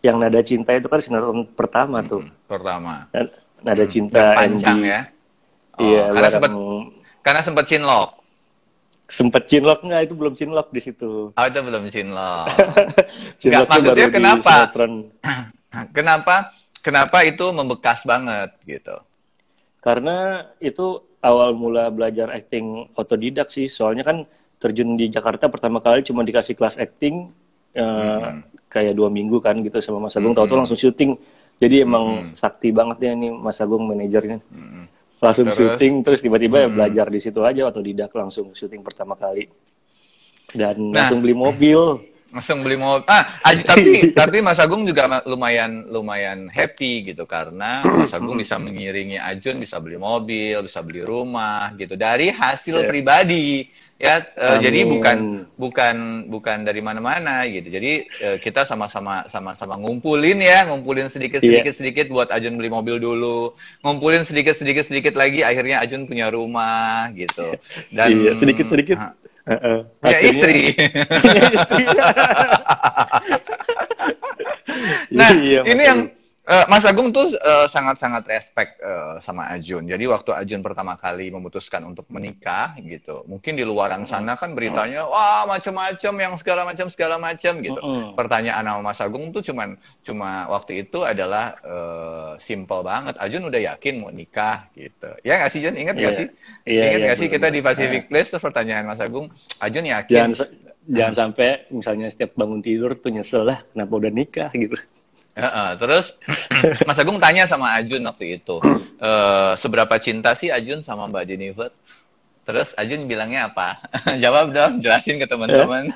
yang Nada Cinta itu kan sinetron pertama tuh. Pertama. Nada Yang Cinta panjang MD. ya. Iya, Oh, bareng karena sempet cinlok. sempet cinlok nggak, itu belum cinlok di situ. Oh, itu belum cinlok. Nggak, Cinloknya baru maksudnya di kenapa? sinetron. Kenapa itu membekas banget gitu? Karena itu awal mula belajar acting otodidak sih. Soalnya kan terjun di Jakarta pertama kali cuma dikasih kelas acting kayak 2 minggu kan gitu sama Mas Agung. Tahu-tahu langsung syuting. Jadi emang sakti banget ya ini Mas Agung manajernya. Langsung Terus, syuting terus tiba-tiba ya belajar di situ aja otodidak langsung syuting pertama kali. Dan langsung nah, beli mobil. langsung beli mobil. Tapi Mas Agung juga lumayan happy gitu karena Mas Agung bisa mengiringi Ajun, bisa beli mobil, bisa beli rumah gitu dari hasil pribadi ya. Jadi bukan dari mana-mana gitu. Jadi kita sama-sama ngumpulin sedikit buat Ajun beli mobil dulu, ngumpulin sedikit lagi akhirnya Ajun punya rumah gitu. Dan Iya, sedikit-sedikit. punya Akhirnya istri. punya istri. Nah, Iya, Mas ini yang Agung. Mas Agung tuh sangat-sangat respect sama Ajun. Jadi waktu Ajun pertama kali memutuskan untuk menikah gitu, mungkin di luaran sana kan beritanya wah macam-macam yang segala macam gitu. Pertanyaan sama Mas Agung tuh cuma waktu itu adalah simple banget. Ajun udah yakin mau nikah gitu. Ya nggak sih Jun? Ingat nggak Iya, sih? iya, Ingat iya, nggak sih kita benar-benar. di Pacific Place terus pertanyaan Mas Agung, Ajun Jangan yakin? jangan sampai misalnya setiap bangun tidur tuh nyesel lah kenapa udah nikah gitu. Terus Mas Agung tanya sama Ajun waktu itu, seberapa cinta sih Ajun sama Mbak Jennifer? Terus Ajun bilangnya apa? Jawab dong, jelasin ke Ya, teman-teman.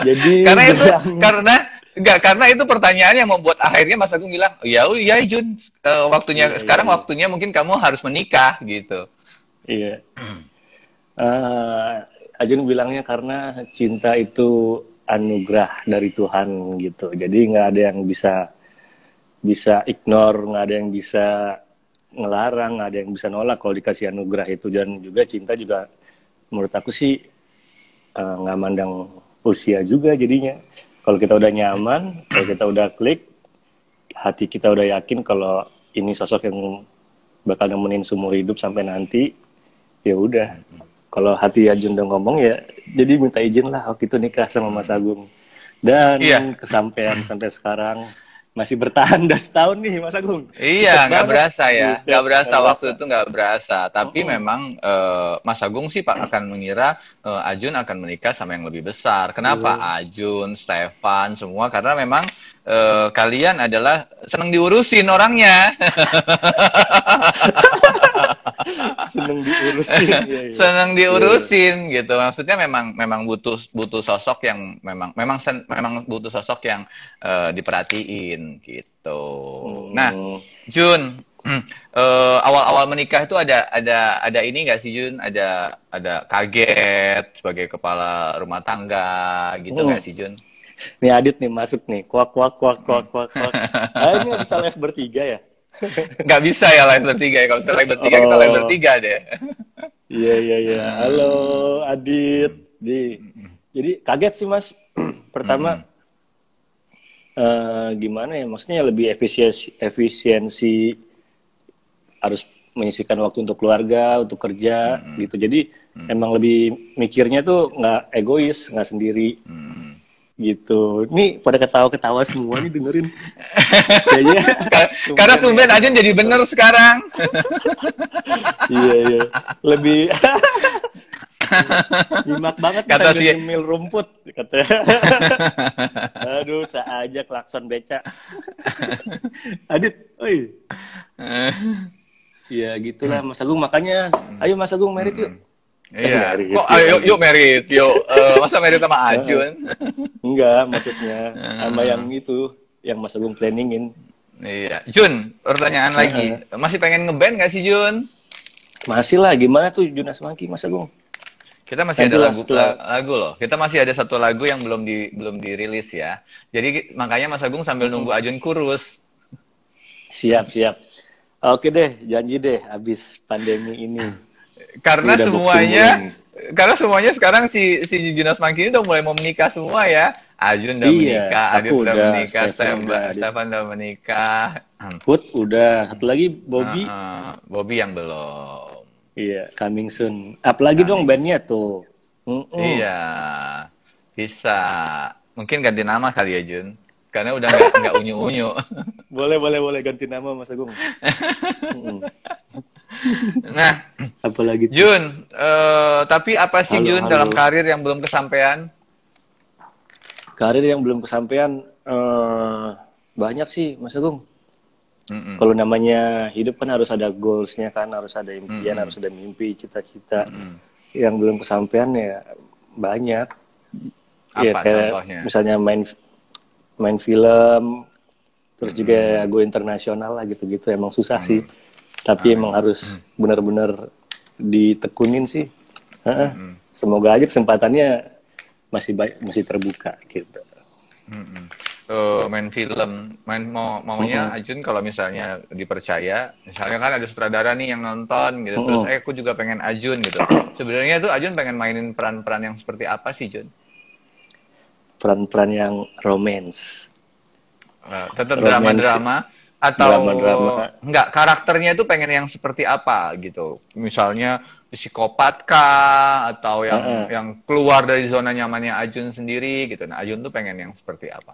jadi karena itu bilangnya karena enggak karena itu pertanyaan yang membuat akhirnya Mas Agung bilang, oh iya Jun, waktunya iya, iya, sekarang iya. waktunya mungkin kamu harus menikah gitu. Iya. Ajun bilangnya karena cinta itu anugerah dari Tuhan gitu. Jadi nggak ada yang bisa bisa ignore, nggak ada yang bisa ngelarang, nggak ada yang bisa nolak kalau dikasih anugerah itu. Dan juga cinta juga menurut aku sih nggak mandang usia juga jadinya. Kalau kita udah nyaman, kalau kita udah klik, hati kita udah yakin kalau ini sosok yang bakal nemenin seumur hidup sampai nanti, ya udah. Kalau hati Ajun udah ngomong ya, jadi minta izin lah waktu itu nikah sama Mas Agung. Dan Iya, kesampaian sampai sekarang masih bertahan udah setahun nih Mas Agung. Cepet iya, nggak banget. berasa ya, nggak Buset, berasa nggak waktu berasa. itu nggak berasa. Tapi memang Mas Agung sih Pak akan mengira Ajun akan menikah sama yang lebih besar. Kenapa? Iya. Ajun, Stefan, semua karena memang kalian adalah senang diurusin orangnya. Seneng diurusin. Iya, iya. Senang Iya, iya. diurusin gitu. Maksudnya memang butuh sosok yang memang butuh sosok yang diperhatiin gitu. Nah, Hmm, Jun, awal-awal menikah itu ada ini nggak sih Jun? Ada kaget sebagai kepala rumah tangga gitu hmm. nggak sih Jun? Nih Adit nih masuk nih. Kuak, kuak, kuak, kuak, kuak, kuak. Ah, ini nggak bisa live bertiga ya? Nggak bisa ya live bertiga ya. Kalau bisa live bertiga kita live Oh, bertiga deh. iya, iya, iya. Halo Adit. Jadi kaget sih Mas. Pertama, gimana ya? Maksudnya lebih efisiensi harus menyisihkan waktu untuk keluarga, untuk kerja gitu. Jadi emang lebih mikirnya tuh nggak egois, nggak sendiri gitu. Nih pada ketawa-ketawa semua nih dengerin. Kayaknya Karena tumben nih tumben Adit aja nih. jadi bener sekarang. Iya, iya. Lebih nyimak banget nih Kata sambil si nyemil rumput katanya. Aduh, aja klakson beca. Adit, oi. Ya gitulah Mas Agung, makanya ayo Mas Agung merit yuk. Iya, Merit kok yuk ayo lagi. yuk merit, yuk. Masa merit sama Heeh. Ajun? Enggak, maksudnya sama yang itu, yang Mas Agung planningin. Iya, Jun, pertanyaan lagi. Heeh. Masih pengen ngeband nggak sih Jun? Masih lah, gimana tuh Junas Maki Mas Agung? Kita masih ada Nantilah lagu setelah lagu loh. Kita masih ada satu lagu yang belum dirilis ya. Jadi makanya Mas Agung sambil nunggu Ajun kurus. siap-siap. Oke deh, janji deh habis pandemi ini. Ini Karena udah boxing mulu semuanya nih. karena semuanya sekarang si Junas Mangkini udah mulai mau menikah semua ya. Ajun udah Iya, menikah, Adit aku udah udah, menikah, Stefan udah, Stefan udah menikah. Put udah, satu lagi Bobby. Bobby yang belum. Iya, coming soon. Apalagi dong Coming. bandnya tuh. Iya, bisa. Mungkin ganti nama kali ya Jun, karena udah nggak unyu-unyu. Boleh ganti nama Mas Agung. Nah, Apalagi tuh? Jun, tapi apa sih Halo, Jun halo. dalam karir yang belum kesampaian? Karir yang belum kesampaian banyak sih Mas Agung. Kalau namanya hidup kan harus ada goalsnya kan, harus ada impian, harus ada mimpi, cita-cita. Yang belum kesampaian ya banyak. Ya Apa kayak contohnya? misalnya main film, terus juga go internasional lah gitu-gitu. Emang susah sih, tapi emang harus benar-benar ditekunin sih. Semoga aja kesempatannya masih terbuka gitu. Main film, maunya Ajun kalau misalnya dipercaya, misalnya kan ada sutradara nih yang nonton gitu, terus aku juga pengen Ajun gitu. Sebenarnya tuh Ajun pengen mainin peran-peran yang seperti apa sih Jun? Peran-peran yang romance. Tetap drama-drama atau Drama-drama. enggak, karakternya itu pengen yang seperti apa gitu? Misalnya psikopat kah atau yang keluar dari zona nyamannya Ajun sendiri gitu. Nah, Ajun tuh pengen yang seperti apa?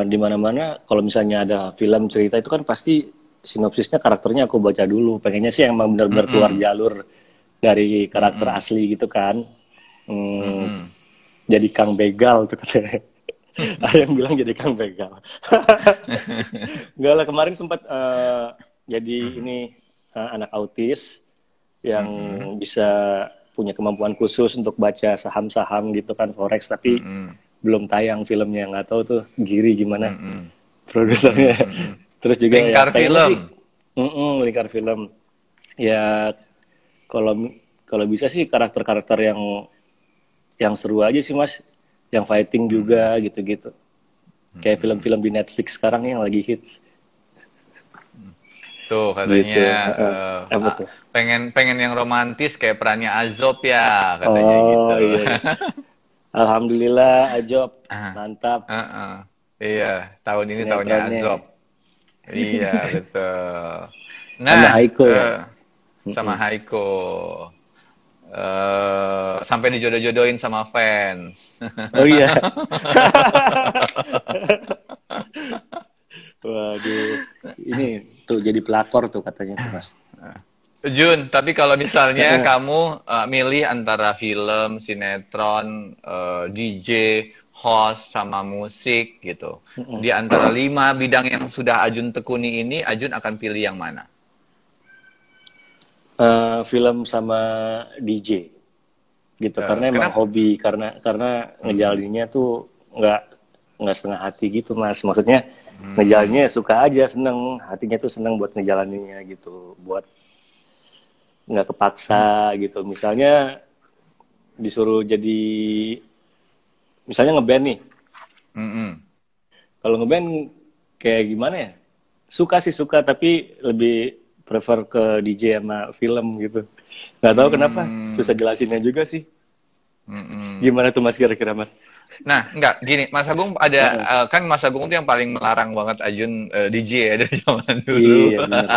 Di mana-mana kalau misalnya ada film cerita itu kan pasti sinopsisnya karakternya aku baca dulu. Pengennya sih emang benar-benar keluar jalur dari karakter asli gitu kan. Jadi Kang Begal tuh katanya. Ada yang bilang jadi Kang Begal. Enggak lah, kemarin sempat jadi ini anak autis yang bisa punya kemampuan khusus untuk baca saham-saham gitu kan, forex, tapi belum tayang filmnya, nggak tahu tuh Giri gimana produsernya. Terus juga Lingkar ya film. sih, Lingkar film. Ya kalau bisa sih karakter-karakter yang seru aja sih Mas, yang fighting juga gitu-gitu. Kayak film-film di Netflix sekarang yang lagi hits. Tuh katanya Apa tuh? pengen yang romantis kayak perannya Azob ya katanya gitu. Iya. Alhamdulillah Ajob mantap. Iya, tahun ini tahunnya Azob. Iya, betul. Nah, sama Haiko ya. Sama Haiko. Sampai dijodoh-jodohin sama fans. Oh iya. Waduh, ini tuh jadi pelakor tuh katanya tuh Mas. Jun, tapi kalau misalnya kamu milih antara film, sinetron, DJ, host, sama musik gitu, di antara 5 bidang yang sudah Ajun tekuni ini, Ajun akan pilih yang mana? Film sama DJ gitu, karena emang hobi, karena ngejalaninnya tuh nggak setengah hati gitu Mas. Maksudnya ngejalaninnya suka aja, seneng, hatinya tuh seneng buat ngejalaninnya gitu, buat nggak kepaksa gitu. Misalnya disuruh jadi, misalnya ngeband nih, kalau ngeband kayak gimana ya, suka sih suka, tapi lebih prefer ke DJ sama film gitu. Nggak tahu kenapa, susah jelasinnya juga sih. Gimana tuh Mas kira-kira Mas? Nah, enggak, gini, Mas Agung ada, kan Mas Agung itu yang paling melarang banget Ajun DJ ya dari zaman dulu. Iya, bener.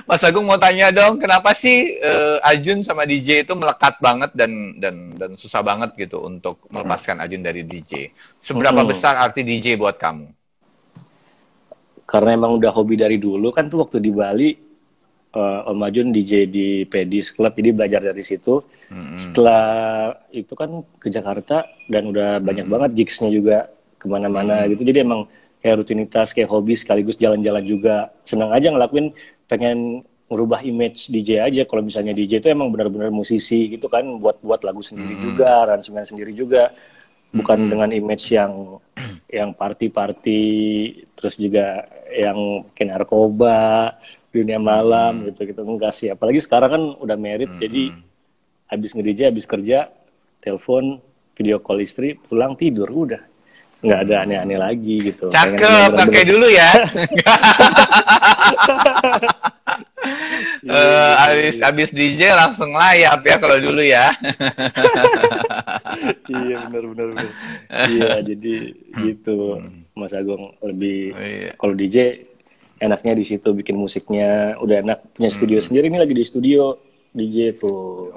Mas Agung mau tanya dong, kenapa sih Ajun sama DJ itu melekat banget dan susah banget gitu untuk melepaskan Ajun dari DJ? Seberapa besar arti DJ buat kamu? Karena emang udah hobi dari dulu kan tuh, waktu di Bali Om Ajun DJ di Pedis Club, jadi belajar dari situ. Setelah itu kan ke Jakarta dan udah banyak banget gigsnya juga kemana-mana gitu, jadi emang kayak rutinitas, kayak hobi sekaligus jalan-jalan juga. Senang aja ngelakuin, pengen merubah image DJ aja. Kalau misalnya DJ itu emang benar-benar musisi gitu kan, buat lagu sendiri juga, aransemen sendiri juga, bukan dengan image yang party-party, terus juga yang kayak narkoba, dunia malam gitu enggak sih. Apalagi sekarang kan udah married, jadi habis nge-DJ, habis kerja, telepon, video call istri, pulang tidur, udah nggak ada aneh-aneh lagi gitu. Cakep, pakai dulu ya. Iya, iya, iya, iya. Abis DJ langsung layap ya kalau dulu ya. Iya, benar, benar, benar. Iya, jadi gitu, Mas Agung. Lebih Iya. kalau DJ enaknya di situ bikin musiknya udah enak, punya studio sendiri. Ini lagi di studio DJ tuh,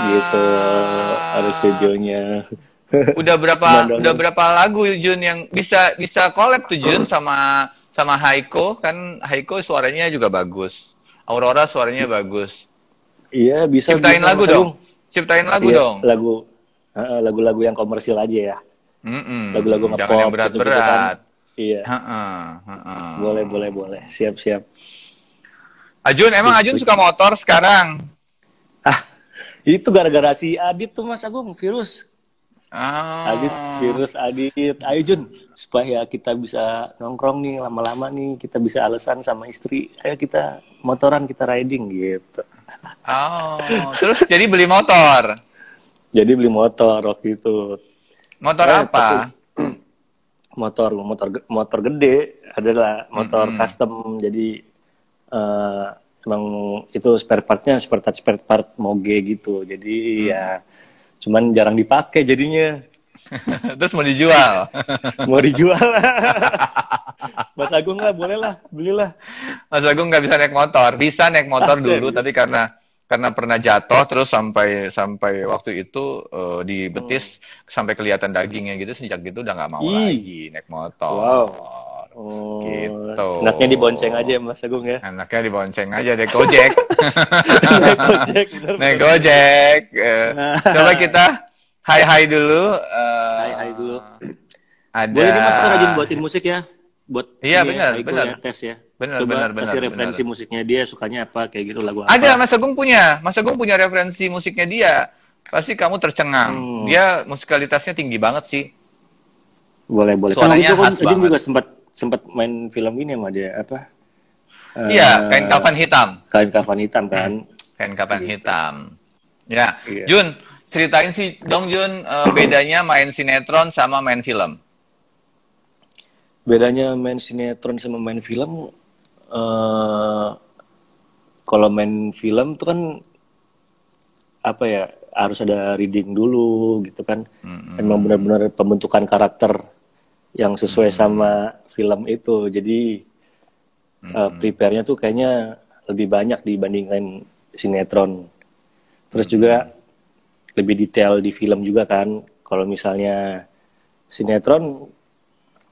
gitu, ada Wah. studionya. Udah Pemandangan. berapa lagu Jun yang bisa bisa collab tuh Jun sama sama Haiko kan Haiko suaranya juga bagus. Aurora suaranya bagus. Iya, bisa, Ciptain bisa, lagu Mas dong. Agung. Ciptain lagu Iya, dong. lagu-lagu yang komersil aja ya, lagu-lagu Jangan yang ngepop gitu-gitu kan. berat-berat. Iya, Heeh, boleh, heeh. boleh, boleh. Siap, siap. Ajun, emang Sip, Ajun sip. suka motor sekarang? Ah, itu gara-gara si Adit tuh, Mas Agung, virus. Ah, Adit. Ayo Jun, supaya kita bisa nongkrong nih lama-lama nih, kita bisa alasan sama istri. Ayo kita motoran, kita riding gitu. oh, terus jadi beli motor. Jadi beli motor waktu itu. Motor Pas apa? motor gede adalah motor Mm-mm. custom. Jadi eh, emang itu spare part moge gitu. Jadi ya cuman jarang dipakai jadinya. Terus mau dijual. Mau dijual. Mas Agung lah, boleh lah, belilah. Mas Agung nggak bisa naik motor. Bisa naik Ah, motor dulu, tapi serius. karena pernah jatuh terus sampai waktu itu di Hmm. betis sampai kelihatan dagingnya gitu. Sejak gitu udah nggak mau Ih, lagi naik motor. wow. Oh, Gitu. enaknya dibonceng aja ya Mas Agung ya. Anaknya dibonceng aja deh Gojek. Naik ojek, Naik bener-bener. Gojek. Coba kita hai dulu. Hai, hai dulu. Ada. Boleh nih Mas, kita rajin buatin musik ya. Buat Iya ini ya, benar, Haiko benar. ya, tes ya. Benar, benar, Coba benar, kasih benar. referensi musiknya dia, sukanya apa, kayak gitu, lagu Ada, apa. Mas Agung punya. Mas Agung punya referensi musiknya dia. Pasti kamu tercengang. Hmm, Dia musikalitasnya tinggi banget sih. boleh, boleh. Kan waktu Suaranya itu kan khas Ajun banget. juga sempat sempat main film ini sama dia, apa? Iya, kain Eh, kafan hitam. Kain Kafan Hitam kan. Kain kafan Gitu. hitam. Ya, Iya. Jun, ceritain sih dong Jun, bedanya main sinetron sama main film. Bedanya main sinetron sama main film, eh kalau main film tuh kan apa ya, harus ada reading dulu gitu kan. Emang Mm-mm. benar-benar pembentukan karakter yang sesuai sama film itu. Jadi prepare-nya tuh kayaknya lebih banyak dibandingkan sinetron. Terus juga lebih detail di film juga kan. Kalau misalnya sinetron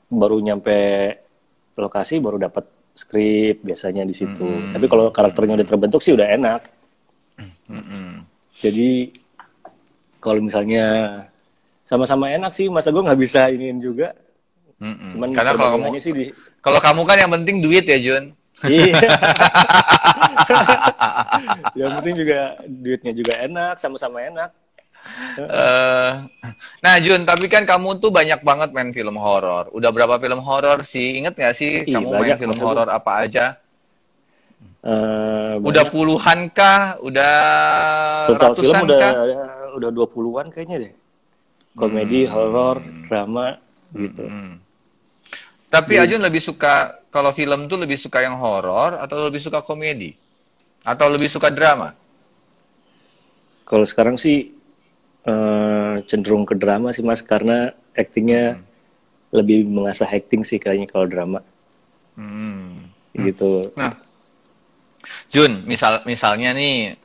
baru nyampe lokasi baru dapat skrip biasanya di situ. Tapi kalau karakternya udah terbentuk sih udah enak. Mm-mm. Jadi kalau misalnya sama-sama enak sih, masa gue nggak bisa iniin juga. Mm-mm. Cuman Karena perbandingannya sih di kalau kamu kan yang penting duit ya Jun. iya. Yang penting juga duitnya juga enak, sama-sama enak. Eh, nah Jun, tapi kan kamu tuh banyak banget main film horor. Udah berapa film horor sih? Ingat nggak sih Ih, kamu main banyak film Mas Agung. horor apa aja? Udah Banyak. puluhan kah? Udah Total film ratusan udah kah? 20-an kayaknya deh. Komedi, horor, drama gitu. Tapi Jadi Ajun lebih suka kalau film tuh lebih suka yang horor atau lebih suka komedi? Atau lebih suka drama? kalau sekarang sih cenderung ke drama sih Mas, karena aktingnya lebih mengasah acting sih kayaknya kalau drama Hmm. gitu. Nah, Jun, misalnya nih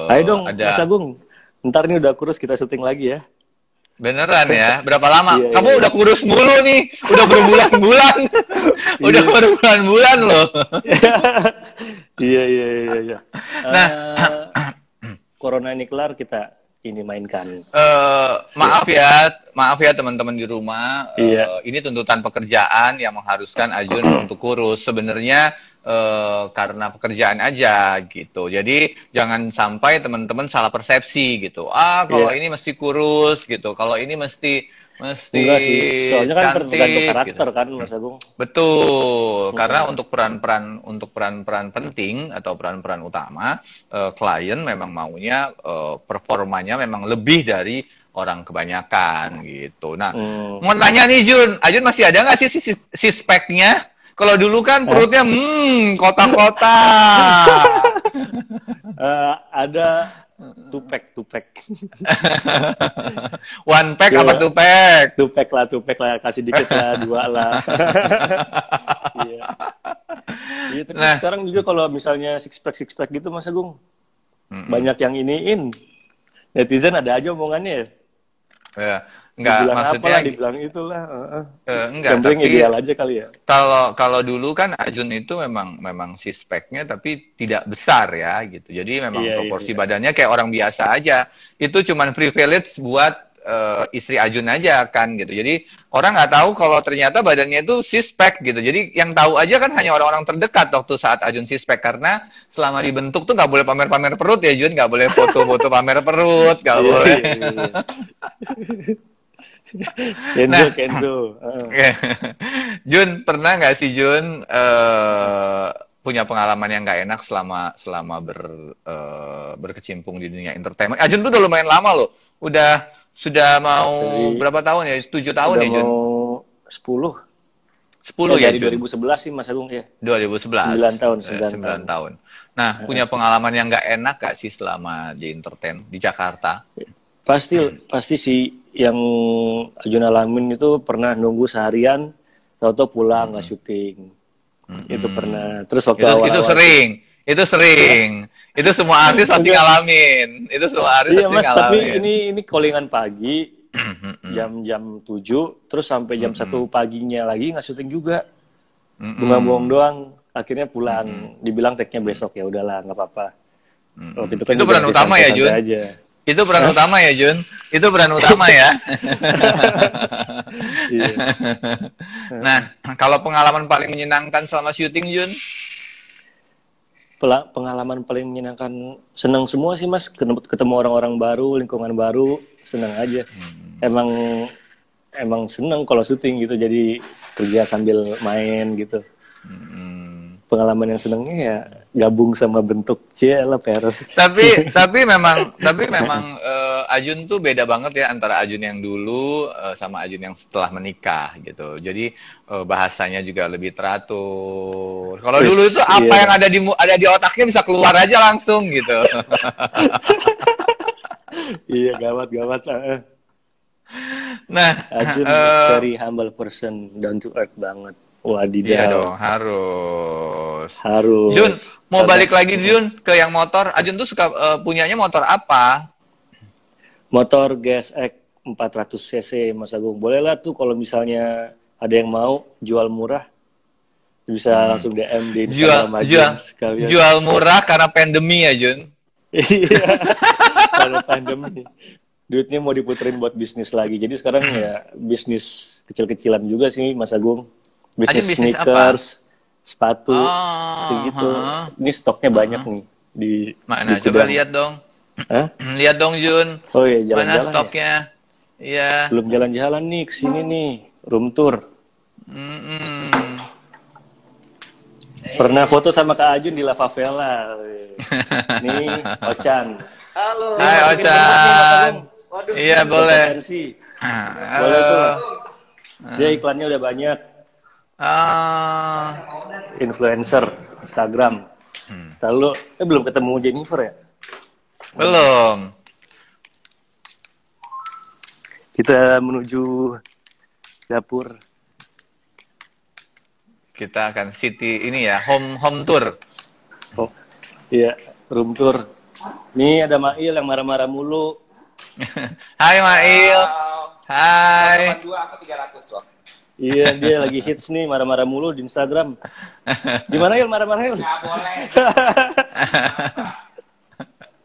Ayo dong Mas ada Agung, ntar nih udah kurus kita syuting lagi ya. beneran ya? Berapa lama? Iya, iya, Kamu iya. udah kurus mulu nih, udah berbulan-bulan, udah Iya. berbulan-bulan loh. Iya, iya, iya, iya. Nah, Corona ini kelar kita ini mainkan. maaf ya teman-teman di rumah. Iya. Ini tuntutan pekerjaan yang mengharuskan Ajun untuk kurus. Sebenarnya karena pekerjaan aja gitu. Jadi jangan sampai teman-teman salah persepsi gitu. Ah, kalau Iya. ini mesti kurus gitu. Kalau ini mesti Enggak sih, soalnya kan tergantung cantik gitu. karakter kan Mas Agung. Betul, karena Mm-mm. untuk peran-peran penting atau peran-peran utama, klien memang maunya performanya memang lebih dari orang kebanyakan gitu. Nah, Hmm. mau tanya nih Jun, Ajun masih ada nggak sih si speknya? Kalau dulu kan perutnya kotak-kotak. Ada tupek. One pack Iya. apa two pack? Tupek lah, kasih dikit lah, 2 lah. Iya. Iya, tapi Nah. sekarang juga kalau misalnya six pack gitu Mas Agung, banyak yang iniin. Netizen ada aja omongannya. Ya, enggak, Dibilang maksudnya apalah, dibilang itulah. enggak, Yang penting tapi ideal aja kali ya. kalau dulu kan Ajun itu memang six pack-nya tapi tidak besar ya gitu. Jadi memang Iya, proporsi iya. badannya kayak orang biasa aja. Itu cuman privilege buat istri Ajun aja kan gitu. Jadi orang nggak tahu kalau ternyata badannya itu six pack gitu. Jadi yang tahu aja kan hanya orang-orang terdekat waktu saat Ajun six pack, karena selama dibentuk tuh nggak boleh pamer-pamer perut ya Jun, nggak boleh foto-foto pamer perut, nggak Iya, boleh. iya. Nah. Kenzo. Jun, pernah nggak sih Jun punya pengalaman yang nggak enak selama berkecimpung di dunia entertainment? Jun tuh udah lumayan lama loh. Sudah mau berapa tahun ya? 7 tahun Udah ya Jun? mau 10. 10 ya Dari Jun? 2011 sih Mas Agung ya. 2011. 9 tahun. 9 tahun. Nah, punya pengalaman yang nggak enak nggak sih selama di entertain di Jakarta? Pasti sih yang Ajun alamin itu pernah nunggu seharian, tahu-tahu pulang nggak syuting. Itu pernah. Terus waktu Itu awal-awal sering. Itu sering. Itu semua artis pasti ngalamin. Itu semua artis iya pasti Mas, tapi ngalamin. ini callingan pagi jam 7 terus sampai jam 1 paginya lagi nggak syuting juga. Bunga-buang doang. Akhirnya pulang. Dibilang take-nya besok, ya udahlah nggak apa-apa. Waktu itu kan Itu juga peran masih utama ya, santai-santai Jun? aja. Itu peran utama ya, Jun? Itu peran utama ya? Iya. Nah, kalau pengalaman paling menyenangkan selama syuting, Jun? Pengalaman paling menyenangkan, senang semua sih Mas, ketemu orang-orang baru, lingkungan baru, senang aja. Emang senang kalau syuting gitu, jadi kerja sambil main gitu. Pengalaman yang senangnya ya gabung sama bentuk lah Peros. Tapi memang Ajun tuh beda banget ya antara Ajun yang dulu sama Ajun yang setelah menikah gitu. Jadi bahasanya juga lebih teratur. Kalau dulu itu apa yang ada di otaknya bisa keluar aja langsung gitu. Iya, gawat. Nah, Ajun very humble person, down to earth banget. Wadidaw. Iya dong, harus. Harus. Jun, mau balik lagi Jun ke yang motor. Ajun tuh suka punyanya motor apa? Motor GSX 400 cc Mas Agung. Boleh lah tuh kalau misalnya ada yang mau jual murah, bisa langsung DM di Instagram Ajun sekalian. Jual murah karena pandemi ya Jun. Iya. Karena pandemi. Duitnya mau diputerin buat bisnis lagi. Jadi sekarang ya bisnis kecil-kecilan juga sih Mas Agung. Bisnis sneakers, sepatu, gitu. Ini stoknya banyak nih di. Mana? Di coba lihat dong. Hah? Lihat dong Jun. Oh iya, jalan-jalan. Mana stoknya? Iya. Belum jalan-jalan nih, kesini nih, room tour. Pernah foto sama Kak Ajun di La Favela. Nih, Ocan. Halo. Hai Ocan. Waduh. Iya boleh. Boleh tuh. Dia iklannya udah banyak. Influencer Instagram. Lalu belum ketemu Jennifer ya? Belum. Kita menuju dapur. Kita akan city ini ya, home tour. Oh, iya, room tour. Nih ada Mail yang marah-marah mulu. Hai Mail. Hai. 82 aku 300 loh. Iya, dia lagi hits nih, marah-marah mulu di Instagram. Gimana Il, marah-marah Il? Nggak boleh.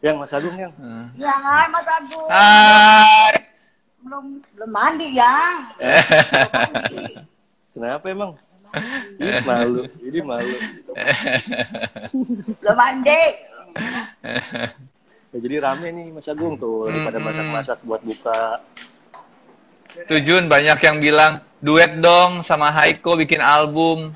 Yang Mas Agung yang. Ya, hai Mas Agung. Hai. Belum mandi ya. Belum mandi. Kenapa emang? Ini malu, ini malu. Belum mandi. Ya, jadi rame nih Mas Agung tuh, lagi pada masak-masak buat buka. Tuh Jun, banyak yang bilang duet dong sama Haiko bikin album.